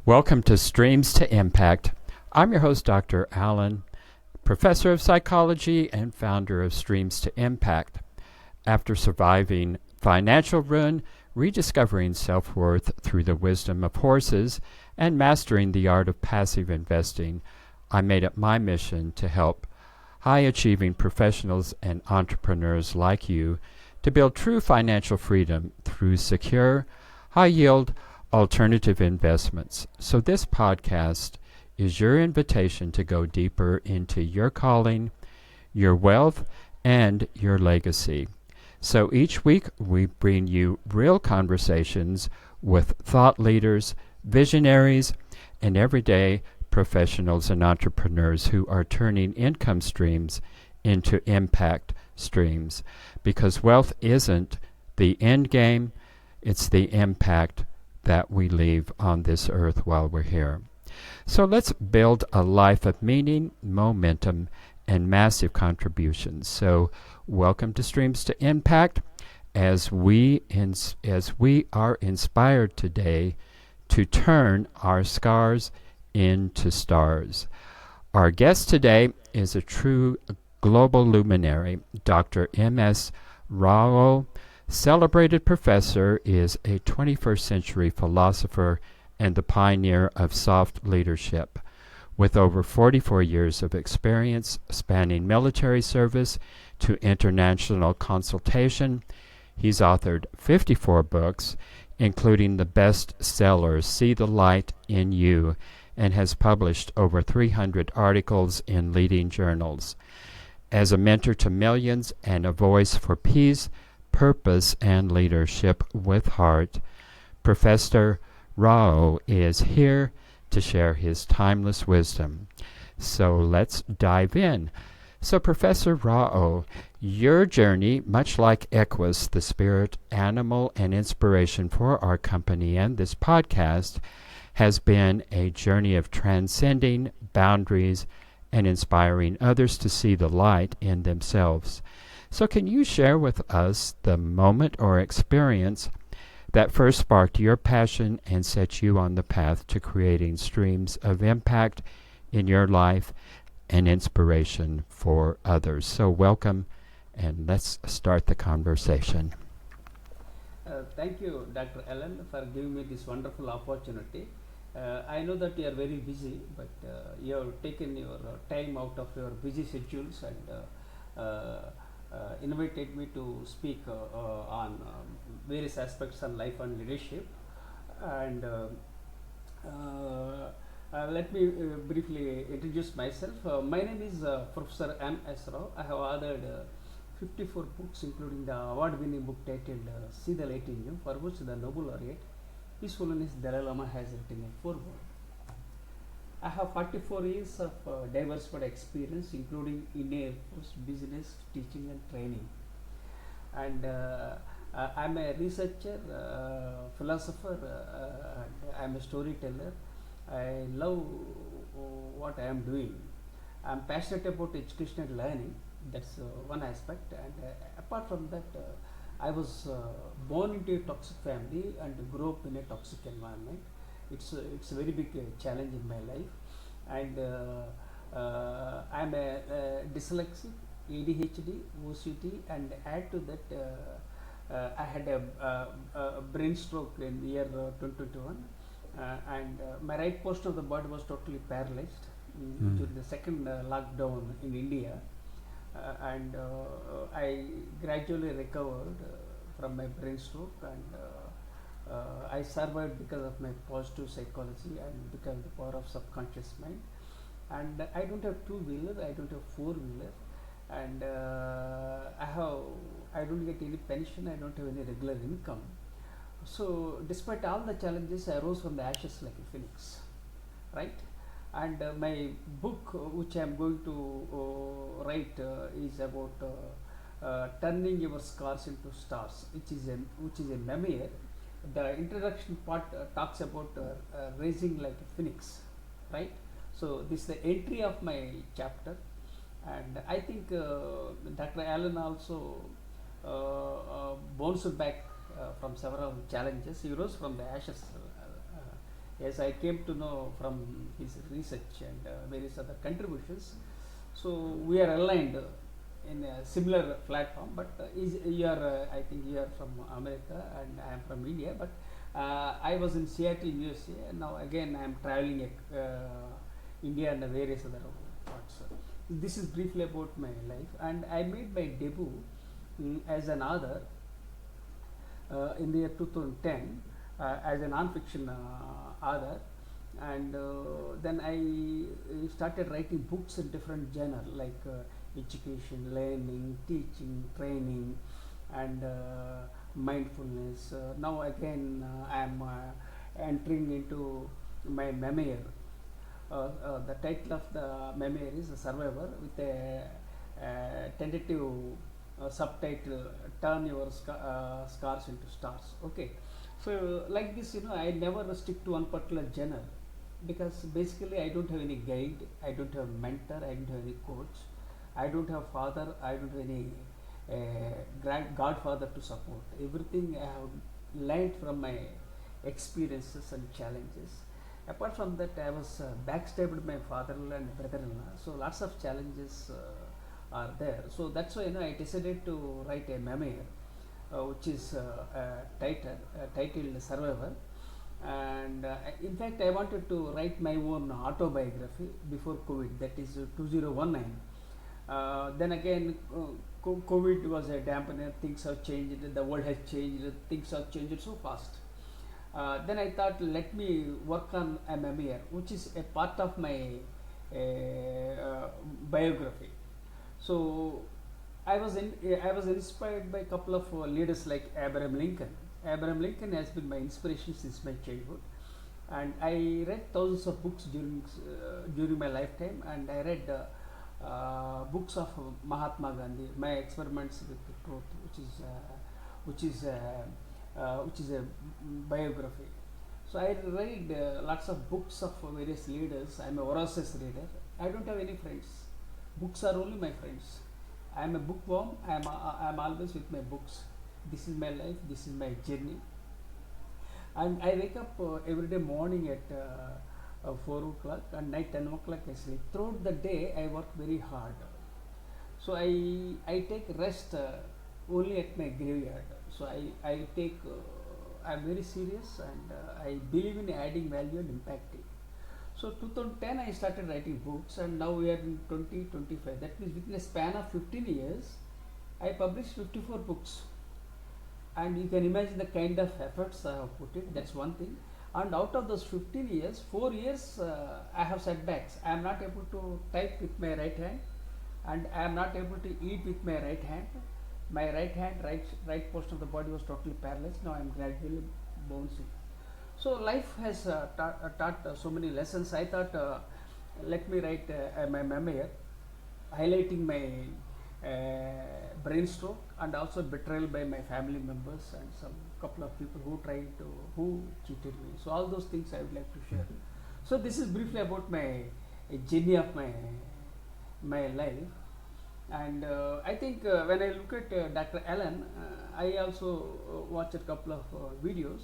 Welcome to Streams to Impact. I'm your host, Dr. Allen, professor of psychology and founder of Streams to Impact. After surviving financial ruin, rediscovering self-worth through the wisdom of horses, and mastering the art of passive investing, I made it my mission to help high-achieving professionals and entrepreneurs like you to build true financial freedom through secure, high-yield, alternative investments. So this podcast is your invitation to go deeper into your calling, your wealth, and your legacy. So each week we bring you real conversations with thought leaders, visionaries, and everyday professionals and entrepreneurs who are turning income streams into impact streams. Because wealth isn't the end game, it's the impact that we leave on this earth while we're here. So let's build a life of meaning, momentum, and massive contributions. So welcome to Streams to Impact as we are inspired today to turn our scars into stars. Our guest today is a true global luminary, Dr. M.S. Rao. Celebrated professor, is a 21st century philosopher and the pioneer of soft leadership. With over 44 years of experience spanning military service to international consultation, he's authored 54 books, including the bestseller See the Light in You, and has published over 300 articles in leading journals. As a mentor to millions and a voice for peace, purpose, and leadership with heart, Professor Rao is here to share his timeless wisdom. So let's dive in. So Professor Rao, your journey, much like Equus, the spirit, animal, and inspiration for our company and this podcast, has been a journey of transcending boundaries and inspiring others to see the light in themselves. So can you share with us the moment or experience that first sparked your passion and set you on the path to creating streams of impact in your life and inspiration for others? So welcome, and let's start the conversation. Thank you, Dr. Allen, for giving me this wonderful opportunity. I know that you are very busy, but you have taken your time out of your busy schedules and invited me to speak on various aspects of life and leadership. And let me briefly introduce myself. My name is Professor M.S. Rao. I have authored 54 books, including the award-winning book titled See the Light in You, for which the Nobel laureate His Holiness Dalai Lama has written a foreword. I have 44 years of diversified experience, including in Air Force, business, teaching, and training. And I'm a researcher, philosopher, and I'm a storyteller. I love what I am doing. I'm passionate about education and learning. That's one aspect. And apart from that, I was born into a toxic family and grew up in a toxic environment. It's a very big challenge in my life, and I'm a dyslexic, ADHD, OCD, and add to that I had a brain stroke in the year 2021, and my right portion of the body was totally paralyzed during the second lockdown in India, and I gradually recovered from my brain stroke, and I survived because of my positive psychology and because of the power of subconscious mind. And I don't have two-wheeler, I don't have four-wheeler, and I don't get any pension, I don't have any regular income. So despite all the challenges, I rose from the ashes like a phoenix, right? And my book, which I am going to write, is about turning your scars into stars, which is a memoir. The introduction part talks about raising like a phoenix, right? So this is the entry of my chapter, and I think Dr. Allen also bounced back from several challenges. He rose from the ashes Yes, I came to know from his research and various other contributions. So we are aligned in a similar platform. But you are, I think you are from America and I am from India. But I was in Seattle, USA, and now again I am traveling India and various other parts. This is briefly about my life, and I made my debut as an author in the year 2010 as a non-fiction author, and then I started writing books in different genre like education, learning, teaching, training, and mindfulness. Now again I am entering into my memoir. The title of the memoir is Survivor, with a tentative subtitle, Turn Your Scars into Stars. Okay, so like this, I never stick to one particular genre, because basically I don't have any guide, I don't have mentor, I don't have any coach, I don't have father, I don't have any godfather to support. Everything I have learned from my experiences and challenges. Apart from that, I was backstabbed by father-in-law and brother-in-law, so lots of challenges are there. So that's why I decided to write a memoir, which is titled Survivor. And in fact, I wanted to write my own autobiography before COVID, that is 2019. Then again, COVID was a dampener, things have changed, the world has changed, things have changed so fast. Then I thought, let me work on a memoir, which is a part of my biography. So I was inspired by a couple of leaders like Abraham Lincoln. Abraham Lincoln has been my inspiration since my childhood, and I read thousands of books during my lifetime, and I read books of Mahatma Gandhi, My Experiments with the Truth, which is a biography. So I read lots of books of various leaders. I am a voracious reader. I don't have any friends. Books are only my friends. I am a bookworm. I am always with my books. This is my life. This is my journey. And I wake up every day morning at 4 o'clock, and night 10 o'clock I sleep. Throughout the day I work very hard. So I take rest only at my graveyard. So I take I'm very serious, and I believe in adding value and impacting. So 2010 I started writing books, and now we are in 2025. That means within a span of 15 years I published 54 books, and you can imagine the kind of efforts I have put in. That's one thing. And out of those 15 years, 4 years I have setbacks. I am not able to type with my right hand, and I am not able to eat with my right hand. My right portion of the body was totally paralyzed. Now I am gradually bouncing. So life has taught so many lessons. I thought, let me write my memoir, highlighting my brain stroke and also betrayal by my family members and some couple of people who cheated me. So all those things I would like to share. So this is briefly about my journey of my life. And I think when I look at Dr. Allen, I also watched a couple of videos.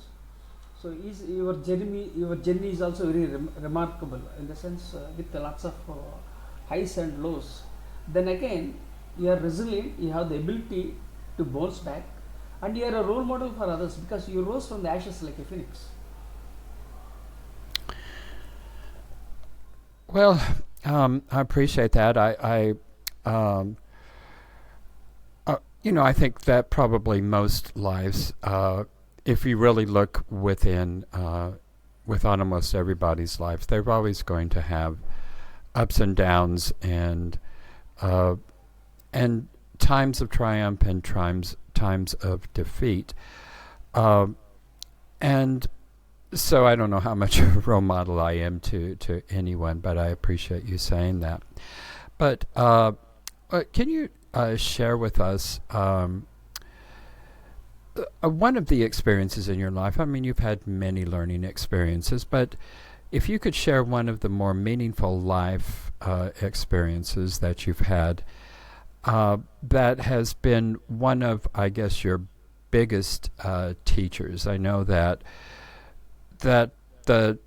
So your journey is also very remarkable, in the sense with lots of highs and lows. Then again, you are resilient. You have the ability to bounce back, and you are a role model for others because you rose from the ashes like a phoenix. Well, I appreciate that. Um, I think that probably most lives, if you really look within almost everybody's life, they're always going to have ups and downs, and times of triumph and times of defeat. And so I don't know how much of a role model I am to anyone, but I appreciate you saying that. But can you share with us one of the experiences in your life? I mean, you've had many learning experiences, but if you could share one of the more meaningful life experiences that you've had, that has been one of, I guess, your biggest teachers. I know that the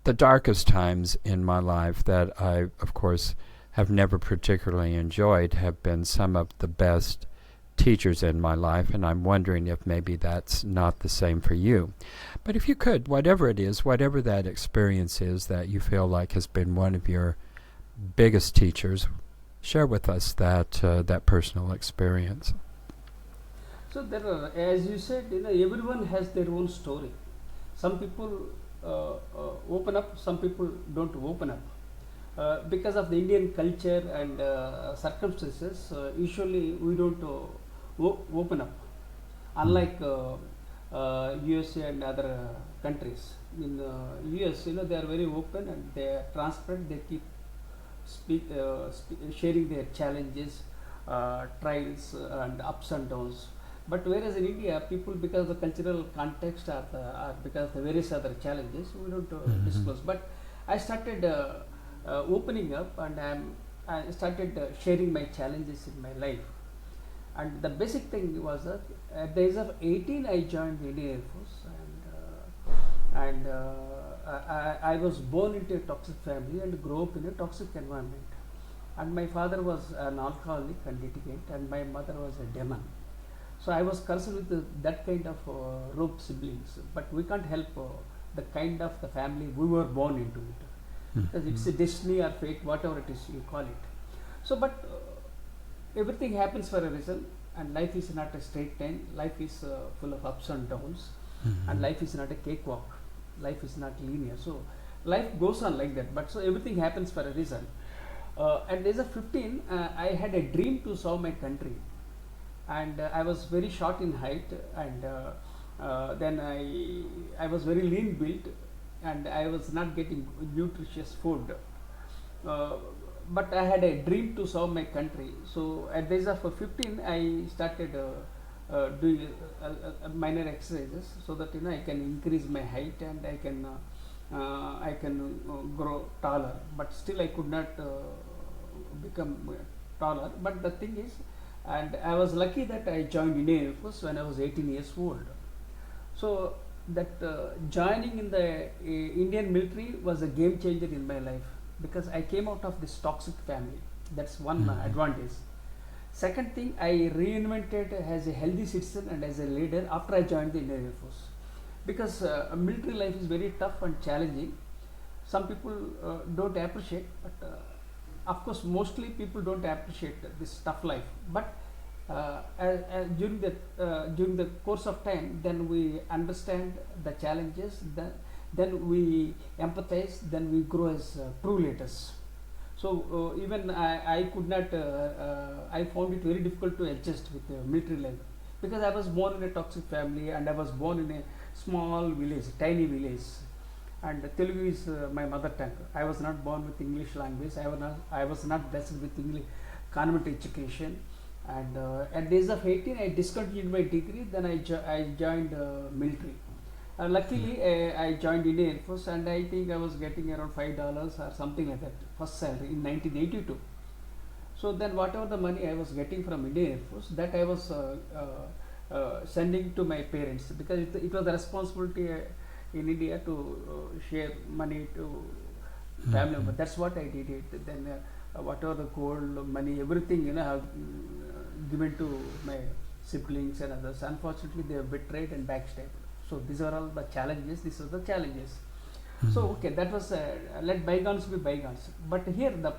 the darkest times in my life that I, of course, have never particularly enjoyed have been some of the best teachers in my life, and I'm wondering if maybe that's not the same for you. But if you could, whatever it is, whatever that experience is that you feel like has been one of your biggest teachers, share with us that personal experience. So there are, as you said, everyone has their own story. Some people open up, some people don't open up. Because of the Indian culture and circumstances, usually we don't open up. Unlike USA and other countries. In US, they are very open and they are transparent. They keep sharing their challenges, trials, and ups and downs. But whereas in India, people, because of the cultural context or because of the various other challenges, we don't disclose. But I started opening up, and I started sharing my challenges in my life. And the basic thing was that at the age of 18, I joined the Indian Air Force, and I was born into a toxic family and grew up in a toxic environment. And my father was an alcoholic and litigant, and my mother was a demon. So I was cursed with that kind of rope siblings, but we can't help the kind of the family we were born into it, because it's a destiny or fate, whatever it is you call it. So, but everything happens for a reason, and life is not a straight line. Life is full of ups and downs, and life is not a cakewalk. Life is not linear. So life goes on like that. But so everything happens for a reason. At the age of 15, I had a dream to serve my country. And I was very short in height, and then I was very lean built, and I was not getting nutritious food. But I had a dream to serve my country. So at the age of 15, I started doing minor exercises so that I can increase my height and I can grow taller. But still, I could not become taller. But the thing is, and I was lucky that I joined Indian Air Force when I was 18 years old. So that joining in the Indian military was a game changer in my life, because I came out of this toxic family. That's one advantage. Second thing, I reinvented as a healthy citizen and as a leader after I joined the Indian Air Force, because military life is very tough and challenging. Some people don't appreciate, but of course, mostly people don't appreciate this tough life. But during the course of time, then we understand the challenges. Then we empathize. Then we grow as true leaders. So even I could not. I found it very difficult to adjust with military life, because I was born in a toxic family and I was born in a small village, tiny village. And Telugu is my mother tongue. I was not born with English language. I was not blessed with English convent education. And at the age of 18, I discontinued my degree. Then I joined military. Luckily, I joined Indian Air Force, and I think I was getting around $5 or something like that, first salary in 1982. So then, whatever the money I was getting from Indian Air Force, that I was sending to my parents, because it was a responsibility in India to share money to family. But that's what I did it. Then whatever the gold, money, everything I have given to my siblings and others. Unfortunately, they were betrayed and backstabbed. So these are all the challenges. These are the challenges. So okay, that was let bygones be bygones. But here the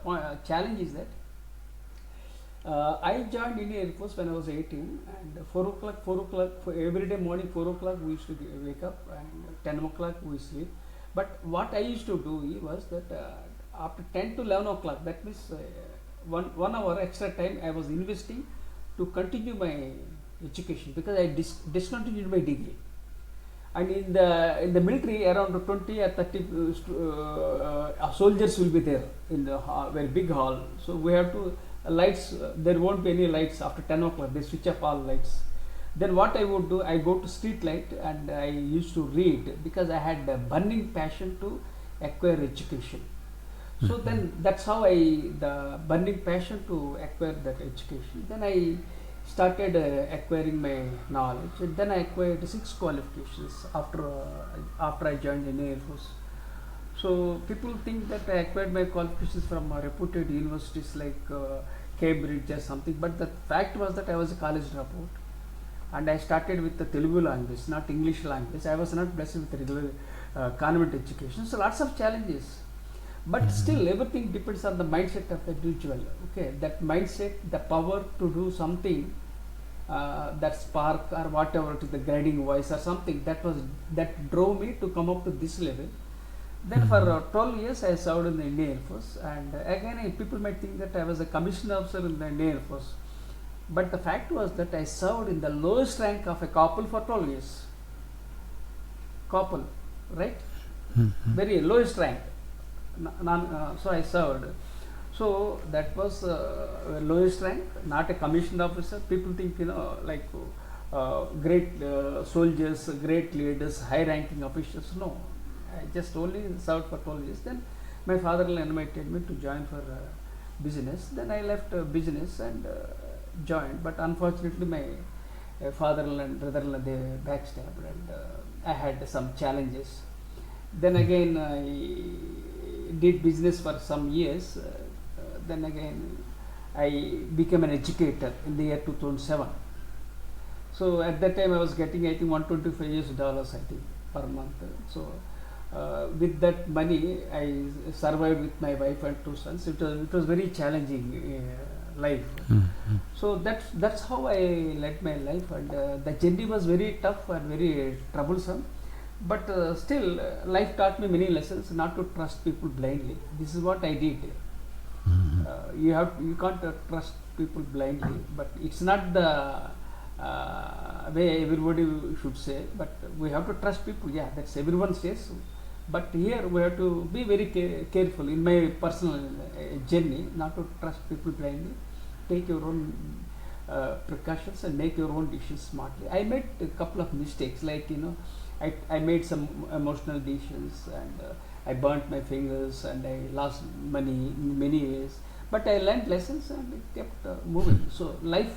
challenge is that I joined Indian Air Force when I was 18, and 4 o'clock, every day morning 4 o'clock we used to wake up, and 10 o'clock we sleep. But what I used to do was that after 10 to 11 o'clock, that means 1 hour extra time I was investing to continue my education, because I discontinued my degree. And in the military, around 20 or 30 soldiers will be there in the very big hall. So we have to lights. There won't be any lights after 10 o'clock. They switch off all lights. Then what I would do, I go to street light and I used to read, because I had a burning passion to acquire education. So then that's how the burning passion to acquire that education. Then I started acquiring my knowledge. And then I acquired 6 qualifications after I joined the Air Force. So people think that I acquired my qualifications from reputed universities like Cambridge or something, but the fact was that I was a college dropout, and I started with the Telugu language, not English language. I was not blessed with regular convent education, so lots of challenges. But still, everything depends on the mindset of the individual. Okay, that mindset, the power to do something, that spark or whatever it is, the guiding voice or something that drove me to come up to this level. Then for 12 years I served in the Indian Air Force, and again people might think that I was a commissioned officer in the Indian Air Force, but the fact was that I served in the lowest rank of a corporal for 12 years. Corporal, right? Very lowest rank. So I served. So that was lowest rank, not a commissioned officer. People think, like great soldiers, great leaders, high ranking officials. No, I just only served for 12 years. Then my father-in-law invited me to join for business. Then I left business and joined. But unfortunately, my father-in-law and brother-in-law, they backstabbed, and I had some challenges. Then again, I did business for some years. Then again, I became an educator in the year 2007. So at that time, I was getting, I think, $125 I think per month. So with that money, I survived with my wife and 2 sons. It was very challenging life. So that's how I led my life, and the journey was very tough and very troublesome. But still, life taught me many lessons. Not to trust people blindly. This is what I did. You can't trust people blindly, but it's not the way everybody should say. But we have to trust people. Yeah, that's everyone says. But here we have to be very careful in my personal journey, not to trust people blindly. Take your own precautions and make your own decisions smartly. I made a couple of mistakes, like I made some emotional decisions, and I burnt my fingers, and I lost money in many ways. But I learned lessons, and it kept moving. So life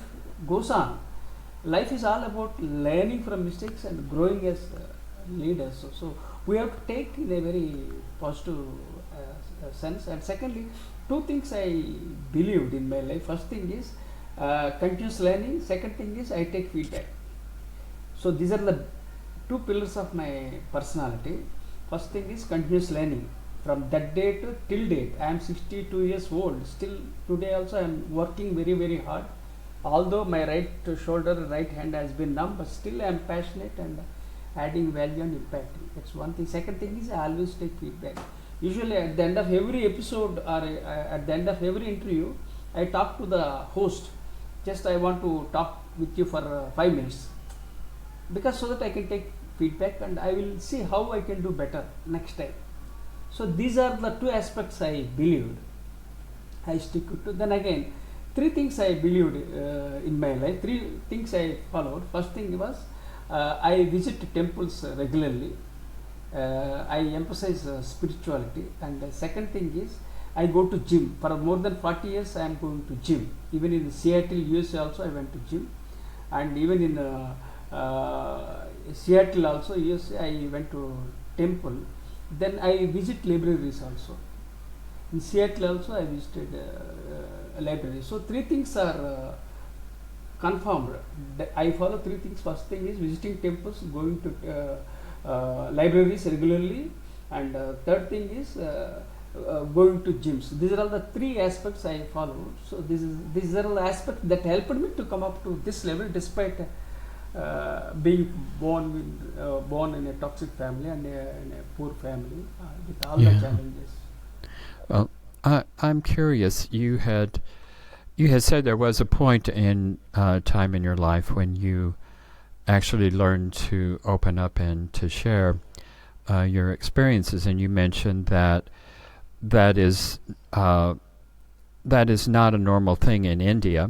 goes on. Life is all about learning from mistakes and growing as leaders. So we have to take in a very positive sense. And secondly, 2 things I believed in my life. First thing is continuous learning. Second thing is I take feedback. So these are the 2 pillars of my personality. First thing is continuous learning. From that day to till date, I am 62 years old. Still today also I am working very, very hard. Although my right shoulder, right hand has been numb, but still I am passionate and adding value and impact. That's one thing. Second thing is I always take feedback. Usually at the end of every episode or at the end of every interview, I talk to the host. Just I want to talk with you for 5 minutes, because so that I can take feedback and I will see how I can do better next time. So these are the 2 aspects I believed. I stick to. Then again, 3 things I believed in my life. 3 things I followed. First thing was I visit temples regularly. I emphasize spirituality. And the second thing is I go to gym. For more than 40 years I am going to gym. Even in Seattle, USA also I went to gym. And even in Seattle also, USA, I went to temple. Then I visit libraries also. In Seattle also I visited a library. So 3 things are confirmed. I follow 3 things. First thing is visiting temples, going to libraries regularly, and third thing is going to gyms. These are all the 3 aspects I follow. So these are all the aspects that helped me to come up to this level, despite being born in a toxic family and in a poor family, with all the challenges. Well, I'm curious. You had said there was a point in time in your life when you actually learned to open up and to share your experiences, and you mentioned that is not a normal thing in India.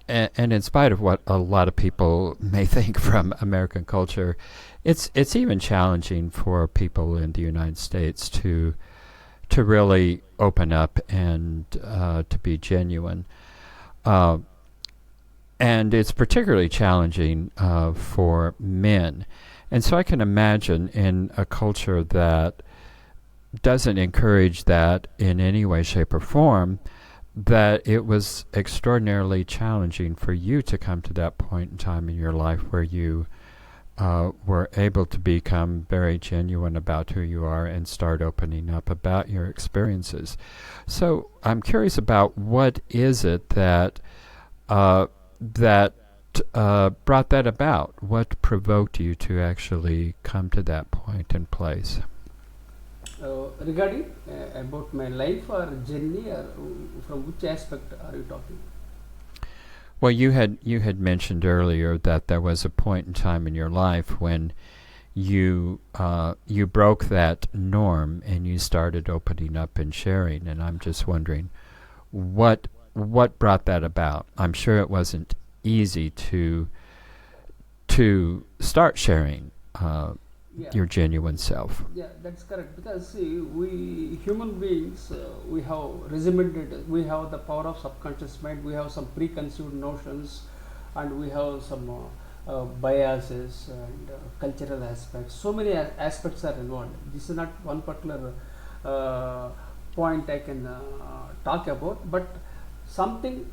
And in spite of what a lot of people may think from American culture, it's even challenging for people in the United States to really open up and to be genuine. and it's particularly challenging for men. And so I can imagine in a culture that doesn't encourage that in any way, shape, or form, that it was extraordinarily challenging for you to come to that point in time in your life where you were able to become very genuine about who you are and start opening up about your experiences. So I'm curious about what is it that brought that about? What provoked you to actually come to that point and place? Regarding about my life or journey, or from which aspect are you talking? Well, you had mentioned earlier that there was a point in time in your life when you broke that norm and you started opening up and sharing, and I'm just wondering what brought that about. I'm sure it wasn't easy to start sharing your genuine self. Yeah, that's correct. Because see, we human beings, we have regimented, we have the power of subconscious mind, we have some preconceived notions, and we have some biases and cultural aspects. So many aspects are involved. This is not one particular point I can talk about, but something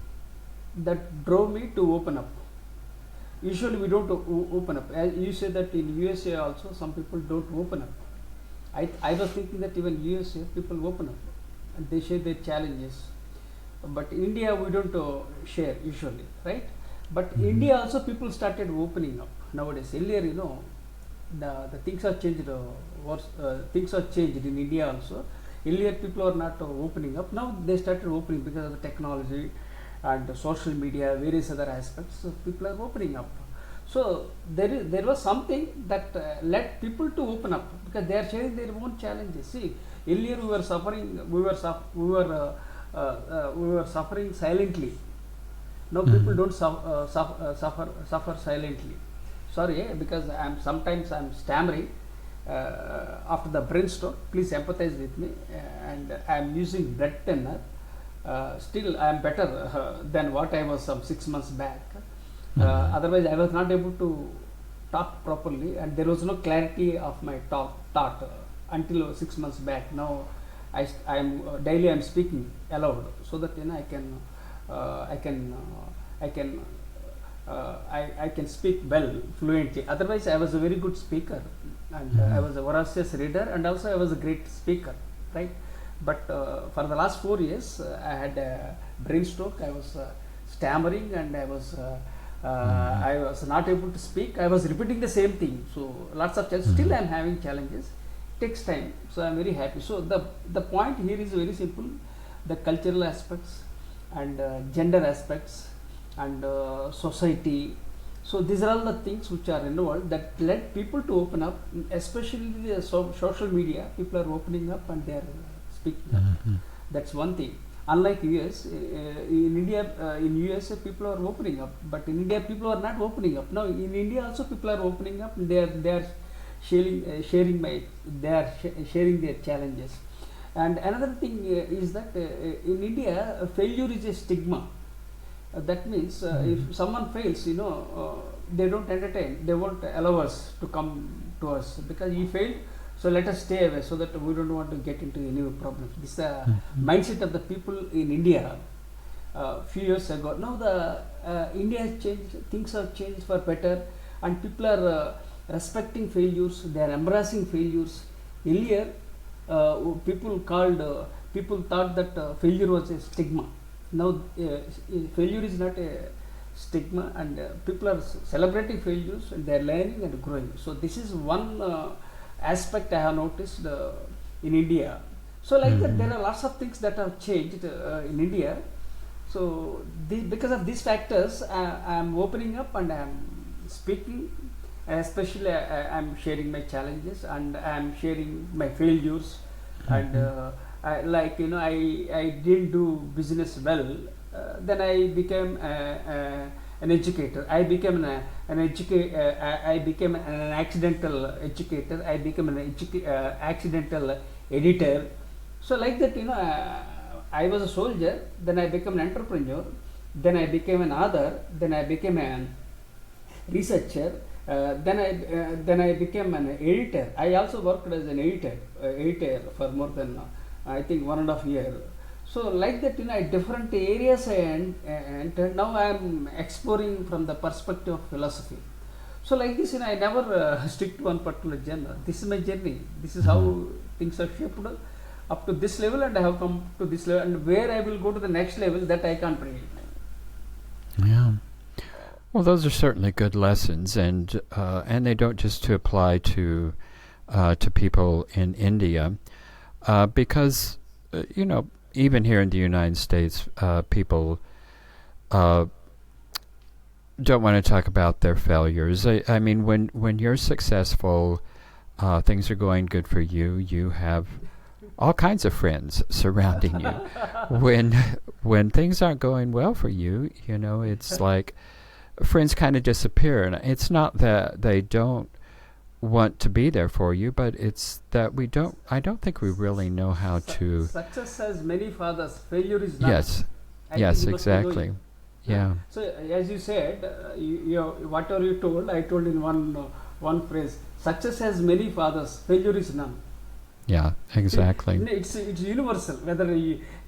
that drove me to open up. Usually we don't open up. As you say that in USA also some people don't open up. I was thinking that even USA people open up and they share their challenges. But in India we don't share usually, right? But India also people started opening up nowadays. Earlier, the things are changed. Things are changed in India also. Earlier people are not opening up. Now they started opening because of the technology and social media, various other aspects. So people are opening up. So there was something that led people to open up because they are sharing their own challenges. See, earlier we were suffering, we were suffering silently. Now people don't suffer silently. Sorry, because sometimes I'm stammering after the brain stroke. Please empathize with me, and I'm using blood thinner. Still I am better than what I was some 6 months back. Otherwise I was not able to talk properly, and there was no clarity of my thought until 6 months back. Now I am daily I'm speaking aloud so that I can speak well fluently. Otherwise I was a very good speaker, and I was a voracious reader, and also I was a great speaker, right? But for the last 4 years, I had a brain stroke. I was stammering, and I was not able to speak. I was repeating the same thing. So lots of challenges. Still, I am having challenges. It takes time. So I am very happy. So the point here is very simple: the cultural aspects and gender aspects and society. So these are all the things which are involved that led people to open up, especially the social media. People are opening up and they are speaking up. That's one thing. Unlike US, in India, in US people are opening up, but in India people are not opening up. Now in India also people are opening up. They are sharing their challenges. And another thing is that in India, failure is a stigma. That means if someone fails, they don't entertain. They won't allow us to come to us because he failed. So let us stay away so that we don't want to get into any problems. This is the mindset of the people in India few years ago. Now the India has changed. Things have changed for better, and people are respecting failures. They are embracing failures. Earlier, people thought that failure was a stigma. Now failure is not a stigma, and people are celebrating failures, and they are learning and growing. So this is one aspect I have noticed in India. So like that, there are lots of things that have changed in India. So because of these factors, I am opening up and I am speaking. Especially, I am sharing my challenges and I am sharing my failures. And I didn't do business well. Then I became an educator. I became I became an accidental educator. I became an accidental editor. So like that, I was a soldier. Then I became an entrepreneur. then I became an author, then I became a researcher, then I became an editor. I also worked as an editor for more than I think 1.5 years. So like that, different areas and now I am exploring from the perspective of philosophy. So like this, I never stick to one particular genre. This is my journey. This is how things are shaped up to this level, and I have come to this level, and where I will go to the next level, that I can't predict. Yeah. Well, those are certainly good lessons, and they don't just to apply to people in India, because even here in the United States, people don't want to talk about their failures. I mean, when you're successful, things are going good for you. You have all kinds of friends surrounding you. When things aren't going well for you, it's like friends kind of disappear, and it's not that they don't want to be there for you, but it's that I don't think we really know how to. Success has many fathers, failure is none. Yes, exactly. Yeah. So as you said, whatever you told, I told in one phrase. Success has many fathers, failure is none. Yeah, exactly. It's universal, whether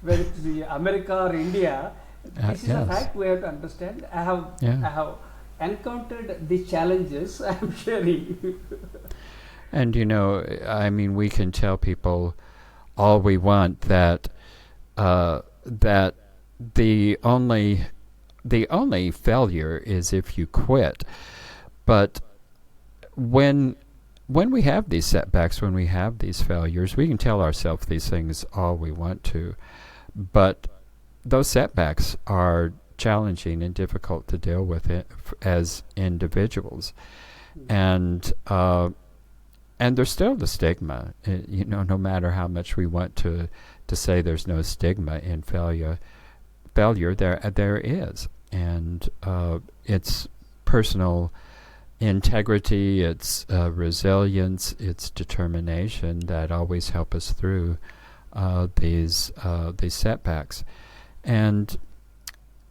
it's America or India. This is a fact we have to understand. I have encountered the challenges I am sharing. And I mean, we can tell people all we want that that the only failure is if you quit. But when we have these setbacks, when we have these failures, we can tell ourselves these things all we want to, but those setbacks are challenging and difficult to deal with as individuals, and there's still the stigma. No matter how much we want to say there's no stigma in failure there is, and it's personal integrity, it's resilience, it's determination that always help us through these setbacks. And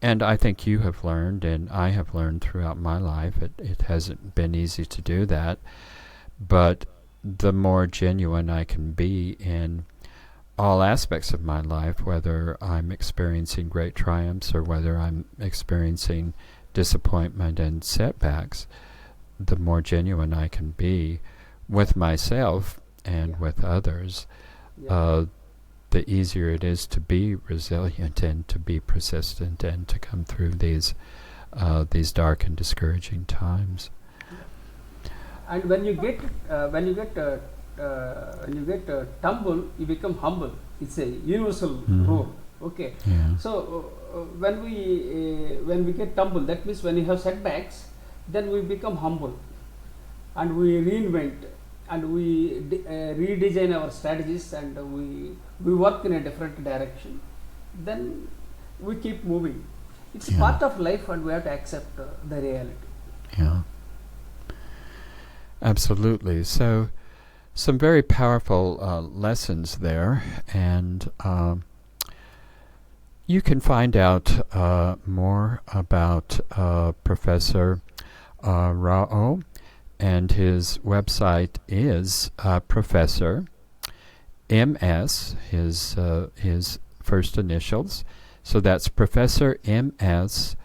I think you have learned, and I have learned throughout my life, it hasn't been easy to do that, but the more genuine I can be in all aspects of my life, whether I'm experiencing great triumphs or whether I'm experiencing disappointment and setbacks, the more genuine I can be with myself and with others, the easier it is to be resilient and to be persistent and to come through these dark and discouraging times. And when you get tumble, you become humble. It's a universal rule. Okay. Yeah. So when we get tumble, that means when you have setbacks, then we become humble, and we reinvent, and we redesign our strategies, and we work in a different direction. Then we keep moving. It's part of life, and we have to accept the reality. Yeah. Absolutely. So, some very powerful lessons there, and you can find out more about Professor Rao, and his website is Professor MS, his first initials. So that's Professor MS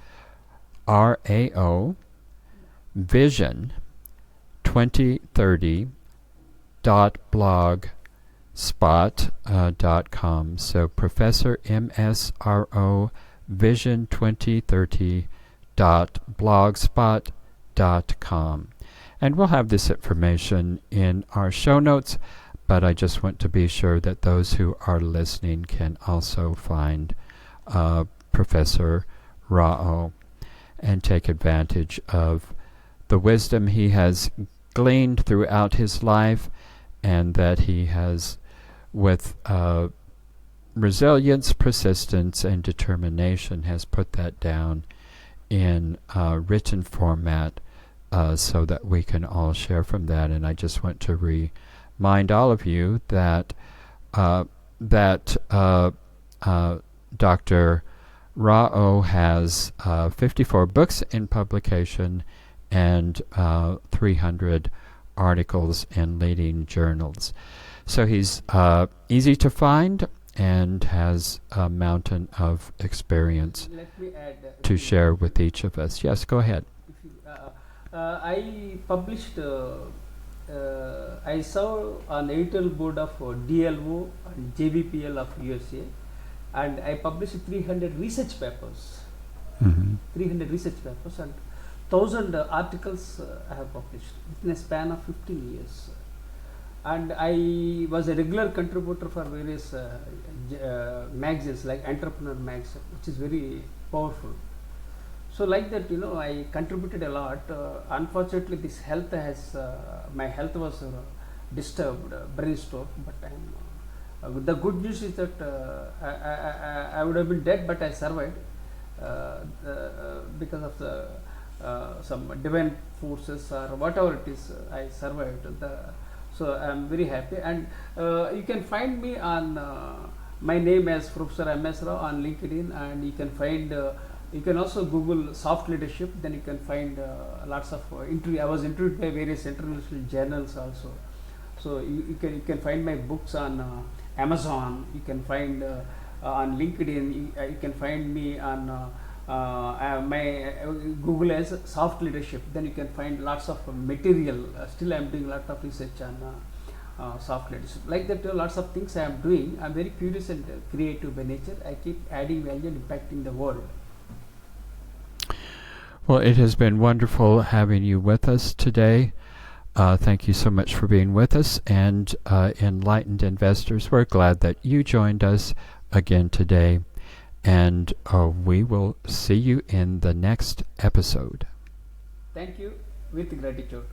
RAO Vision 2030.blogspot.com. So Professor MSRO Vision 2030.blogspot.com. And we'll have this information in our show notes, but I just want to be sure that those who are listening can also find Professor Rao and take advantage of the wisdom he has gleaned throughout his life, and that he has, with resilience, persistence, and determination, has put that down in written format so that we can all share from that. And I just want to remind all of you that Dr. Rao has 54 books in publication and 300 articles in leading journals. So he's easy to find and has a mountain of experience Let me add to share with each of us. Yes, go ahead. if you, I published. I serve on editorial board of DLO and JVPL of USA, and I published 300 research papers. 300 research papers and 1,000 articles I have published within a span of 15 years. And I was a regular contributor for various magazines like Entrepreneur magazine, which is very powerful. So like that, I contributed a lot. Unfortunately, this health has my health was disturbed, brain stroke. But the good news is that I would have been dead, but I survived because of the some divine forces or whatever it is. I survived. So I am very happy, and you can find me on my name as Professor M.S. Rao on LinkedIn, and you can find. You can also Google soft leadership. Then you can find lots of interview. I was interviewed by various international journals also. So you can find my books on Amazon. You can find on LinkedIn. You can find me on my Google as soft leadership. Then you can find lots of material. Still, I am doing a lot of research on soft leadership. Like that, lots of things I am doing. I am very curious and creative by nature. I keep adding value and impacting the world. Well, it has been wonderful having you with us today. Thank you so much for being with us. And enlightened investors, we're glad that you joined us again today. And we will see you in the next episode. Thank you with gratitude.